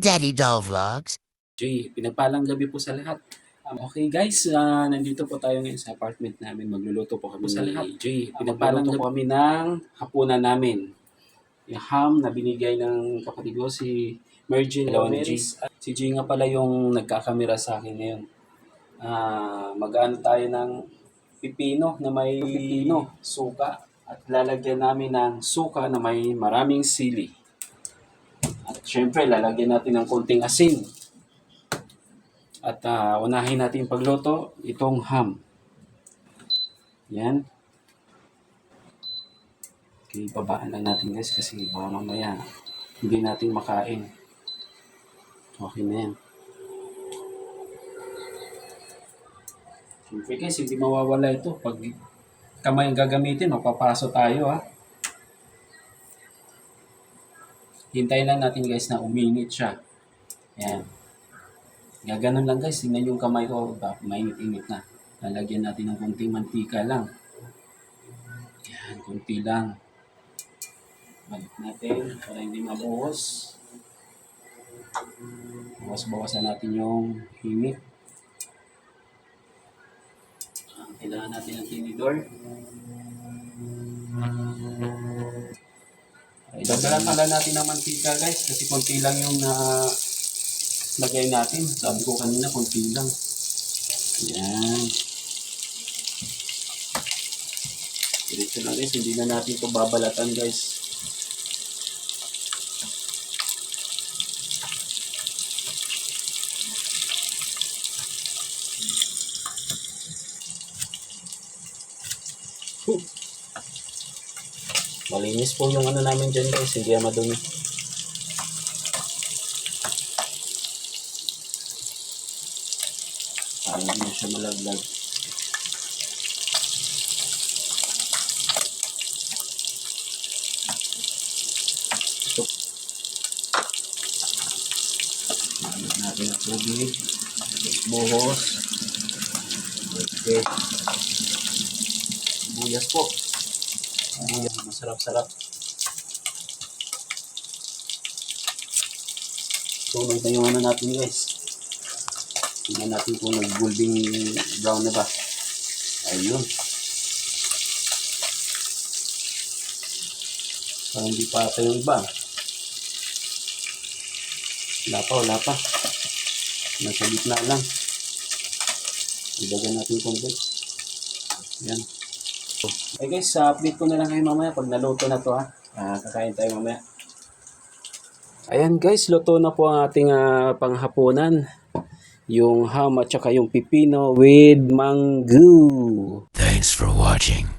Daddy Doll Vlogs. Pinagpalang gabi po sa lahat. Okay guys, nandito po tayo ngayon sa apartment namin. Magluluto po kami sa lahat. Pinagpalang gabi po kami ng hapunan namin. Yung ham na binigay ng kapatid ko, si Mergin. Si G nga pala yung nagkakamera sa akin ngayon. Mag-ano tayo ng pipino na may suka. At lalagyan namin ng suka na may maraming sili. At syempre, lalagyan natin ng konting asin. At unahin natin pagluto itong ham. Yan. Okay, babaan lang natin guys kasi baka mamaya hindi natin makain. Okay na yan. Siyempre guys, hindi mawawala ito. Pag kamay ang gagamitin, mapapaso tayo ha. Hintayin lang natin guys na uminit siya. Yan. Gaganon lang guys, tingnan yung kamay ko, mainit-init na. Lalagyan natin ng konting mantika lang. Yan, konti lang. Balik natin para hindi mabuhos. Bawas-bawasan natin yung himik. Kailangan natin ng tinidor. Idagdagan pala natin ng mantika guys kasi konti lang yung lagay natin. Sabi ko kanina, konti lang. Yan. Diretso lang guys, hindi na natin ito babalatan guys. Malinis po yung ano namin dyan guys, hindi yan madumi. Para hindi na siya malaglag. Gamit natin ang tubig. Buhos. Okay. Buyas po. Buyas. Masarap-sarap. Sunod na yung ano natin guys. Tingnan natin kung nag-golden brown na ba. Ayun. Parang hindi pa ata yung iba. Wala pa. Nasa gitna lang. Ibagan natin konti. Yan. Okay guys, update ko na lang kayo mamaya pag naluto na to ha. Kakain tayo mamaya. Ayan guys, luto na po ang ating panghapunan. Yung ham at saka yung pipino with mango. Thanks for watching.